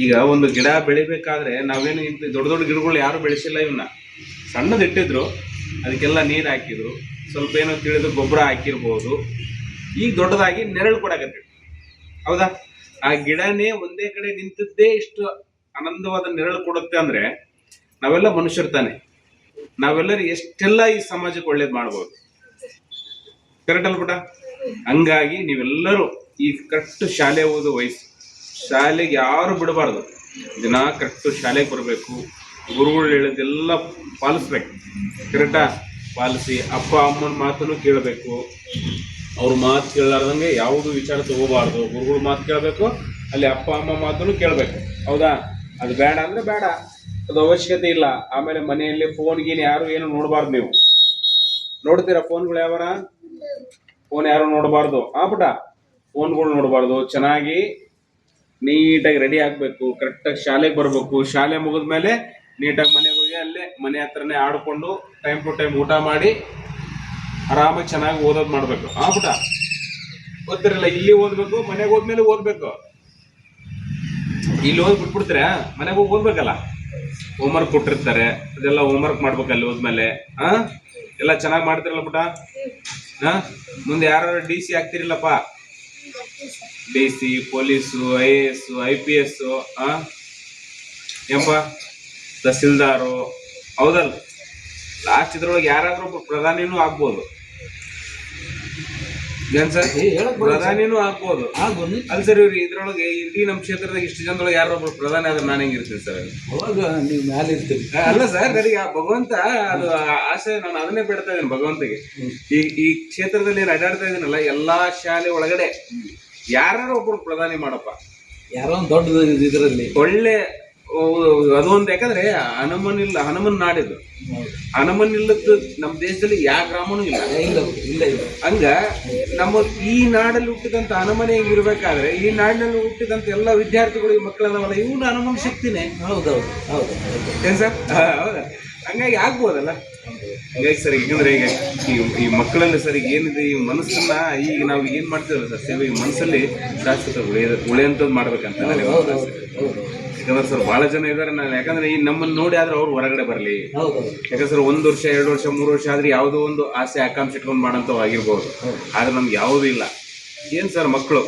ಈಗ ಒಂದು ಗಿಡ ಬೆಳಿಬೇಕಾದ್ರೆ ನಾವೇನು ಇಂತ ದೊಡ್ಡ ದೊಡ್ಡ ಗಿಡಗಳು ಯಾರು ಬೆಳೆಸಿಲ್ಲ, ಇವನ್ನ ಸಣ್ಣದು ಇಟ್ಟಿದ್ರು, ಅದಕ್ಕೆಲ್ಲ ನೀರು ಹಾಕಿದ್ರು, ಸ್ವಲ್ಪ ಏನೋ ತಿಳಿದು ಗೊಬ್ಬರ ಹಾಕಿರ್ಬೋದು, ಈಗ ದೊಡ್ಡದಾಗಿ ನೆರಳು ಕೊಡಕತ್ತೀವಿ. ಹೌದಾ? ಆ ಗಿಡನೇ ಒಂದೇ ಕಡೆ ನಿಂತಿದ್ದೇ ಇಷ್ಟು ಆನಂದವಾದ ನೆರಳು ಕೊಡುತ್ತೆ ಅಂದ್ರೆ ನಾವೆಲ್ಲ ಮನುಷ್ಯರು ತಾನೆ. ನಾವೆಲ್ಲರೂ ಎಷ್ಟೆಲ್ಲ ಈ ಸಮಾಜಕ್ಕೆ ಒಳ್ಳೇದು ಮಾಡ್ಬೋದು. ಕರೆಕ್ಟ್ ಅಲ್ಬಿಟ? ಹಂಗಾಗಿ ನೀವೆಲ್ಲರೂ ಈ ಕರೆಕ್ಟ್ ಶಾಲೆ ಓದೋ ವಯಸ್ಸು, ಶಾಲೆಗೆ ಯಾರು ಬಿಡಬಾರ್ದು. ದಿನ ಕರೆಕ್ಟು ಶಾಲೆಗೆ ಬರಬೇಕು, ಗುರುಗಳು ಹೇಳೋದೆಲ್ಲ ಪಾಲಿಸ್ಬೇಕು. ಕರೆಕ್ಟಾ? ಪಾಲಿಸಿ ಅಪ್ಪ ಅಮ್ಮನ ಮಾತನ್ನು ಕೇಳಬೇಕು. ಅವ್ರ ಮಾತು ಕೇಳಲಾರ್ದಂಗೆ ಯಾವುದು ವಿಚಾರ ತಗೋಬಾರ್ದು. ಗುರುಗಳು ಮಾತು ಕೇಳಬೇಕು, ಅಲ್ಲಿ ಅಪ್ಪ ಅಮ್ಮ ಮಾತನ್ನು ಕೇಳಬೇಕು. ಹೌದಾ? ಅದು ಬೇಡ ಅಂದ್ರೆ ಬೇಡ, ಅದು ಅವಶ್ಯಕತೆ ಇಲ್ಲ. ಆಮೇಲೆ ಮನೆಯಲ್ಲಿ ಫೋನ್ ಗೀನ್ ಯಾರು ಏನು ನೋಡಬಾರ್ದು. ನೀವು ನೋಡ್ತೀರಾ ಫೋನ್ಗಳು? ಯಾವಾರ ಫೋನ್ ಯಾರು ನೋಡಬಾರ್ದು. ಪುಟ ಫೋನ್ಗಳು ನೋಡಬಾರ್ದು. ಚೆನ್ನಾಗಿ ನೀಟಾಗಿ ರೆಡಿ ಆಗ್ಬೇಕು, ಕರೆಕ್ಟಾಗಿ ಶಾಲೆಗೆ ಬರಬೇಕು. ಶಾಲೆ ಮುಗಿದ್ಮೇಲೆ ನೀಟಾಗಿ ಮನೆಗೆ ಹೋಗಿ ಅಲ್ಲೇ ಮನೆ ಹತ್ರನೇ ಆಡ್ಕೊಂಡು ಟೈಮ್ ಟು ಟೈಮ್ ಊಟ ಮಾಡಿ ಆರಾಮಾಗಿ ಚೆನ್ನಾಗಿ ಓದೋದು ಮಾಡ್ಬೇಕು. ಪುಟ ಗೊತ್ತಿರಲ್ಲ, ಇಲ್ಲಿ ಓದ್ಬೇಕು, ಮನೆಗೆ ಹೋದ್ಮೇಲೆ ಓದ್ಬೇಕು. ಇಲ್ಲಿ ಓದ್ ಬಿಟ್ಬಿಡ್ತೀರ, ಮನೆಗೆ ಹೋಗಿ ಓದ್ಬೇಕಲ್ಲ. ಹೋಮ್ವರ್ಕ್ ಕೊಟ್ಟಿರ್ತಾರೆ, ಅದೆಲ್ಲ ಹೋಮ್ವರ್ಕ್ ಮಾಡ್ಬೇಕು ಅಲ್ಲಿ ಹೋದ್ಮೇಲೆ. ಎಲ್ಲ ಚೆನ್ನಾಗಿ ಮಾಡ್ತಿರಲ್ಲ ಪುಟ? ಮುಂದೆ ಯಾರು DC ಆಗ್ತಿರಿಲ್ಲಪ್ಪ? DC, police, IAS, IPS, MP tahsildar. ಹೌದಲ್ಲ? ಲಾಸ್ಟ್ ಇದ್ರೊಳಗೆ ಯಾರಾದ್ರೂ ಒಬ್ಬ ಪ್ರಧಾನಿನೂ ಆಗ್ಬೋದು. ಏನ್ ಸರ್? ಪ್ರಧಾನಿನೂ ಆಗ್ಬೋದು. ಅಲ್ಲ ಸರ್, ಇವ್ರು ಇದ್ರೊಳಗೆ ಇಡೀ ನಮ್ಮ ಕ್ಷೇತ್ರದಾಗ ಇಷ್ಟು ಜನದೊಳಗೆ ಯಾರೊಬ್ರು ಪ್ರಧಾನಿ ಆದ್ರೆ ನಾನು ಹೆಂಗಿರ್ತೀನಿ ಸರ್? ಅವಾಗ ನೀವು ಮ್ಯಾಲೆ ಇರ್ತೀರಿ. ಅಲ್ಲ ಸರ್, ನನಗೆ ಭಗವಂತ ಅದು ಆಸೆ, ನಾನು ಅದನ್ನೇ ಬಿಡ್ತಾ ಇದ್ದೀನಿ ಭಗವಂತಗೆ. ಈ ಕ್ಷೇತ್ರದಲ್ಲಿ ಏನು ಅಡ್ಡಾಡ್ತಾ ಇದ್ದೀನಲ್ಲ, ಎಲ್ಲಾ ಶಾಲೆ ಒಳಗಡೆ ಯಾರು ಒಬ್ರು ಪ್ರಧಾನಿ ಮಾಡಪ್ಪ. ಯಾರೋ ಒಂದು ದೊಡ್ಡ ಇದರಲ್ಲಿ ಒಳ್ಳೆ ಅದು ಒಂದು. ಯಾಕಂದ್ರೆ ಹನುಮನ್ ನಾಡಿದ್ದು. ಹನುಮನ್ ಇಲ್ಲದ್ದು ನಮ್ಮ ದೇಶದಲ್ಲಿ ಯಾವ ಗ್ರಾಮನೂ ಇಲ್ಲ. ಹಂಗ ನಮ್ಮ ಈ ನಾಡಲ್ಲಿ ಹುಟ್ಟಿದಂತ ಹನುಮನೆ ಇರ್ಬೇಕಾದ್ರೆ ಈ ನಾಡಿನಲ್ಲಿ ಹುಟ್ಟಿದಂತ ಎಲ್ಲ ವಿದ್ಯಾರ್ಥಿಗಳು, ಈ ಮಕ್ಕಳೆಲ್ಲವಲ್ಲ, ಇವ್ನು ಹನುಮನ್ ಶಕ್ತಿನೇ. ಹೌದೌದು ಹೌದು. ಏನ್ ಸರ್? ಹೌದಾ? ಹಂಗಾಗಿ ಆಗ್ಬೋದಲ್ಲ. ಹಂಗಾಗಿ ಸರ್, ಯಾಕಂದ್ರೆ ಈಗ ಈ ಮಕ್ಕಳಲ್ಲಿ ಸರ್ ಏನಿದೆ, ಈ ಮನಸ್ಸನ್ನ ಈಗ ನಾವು ಏನ್ ಮಾಡ್ತೀವಲ್ಲ ಸರ್ ಸೇವೆ, ಈ ಮನಸ್ಸಲ್ಲಿ ಶಾಶ್ವತ ಉಳಿಯಂತದ್ದು ಮಾಡ್ಬೇಕಂತ ನನಗೆ. ಯಾಕಂದ್ರೆ ಸರ್ ಬಹಳ ಜನ ಇದಾರೆ. ನಾನು ಯಾಕಂದ್ರೆ ಈ ನಮ್ಮನ್ನು ನೋಡಿ ಆದ್ರೆ ಅವ್ರು ಹೊರಗಡೆ ಬರಲಿ. ಯಾಕಂದ್ರೆ ಸರ್ 1 ವರ್ಷ 2 ವರ್ಷ 3 ವರ್ಷ ಆದ್ರೆ ಯಾವುದೋ ಒಂದು ಆಸೆ ಆಕಾಂಕ್ಷೆ ಇಟ್ಕೊಂಡು ಮಾಡೋಂಥವು ಆಗಿರ್ಬೋದು. ಆದ್ರೆ ನಮ್ಗೆ ಯಾವುದೂ ಇಲ್ಲ. ಏನ್ ಸರ್ ಮಕ್ಕಳು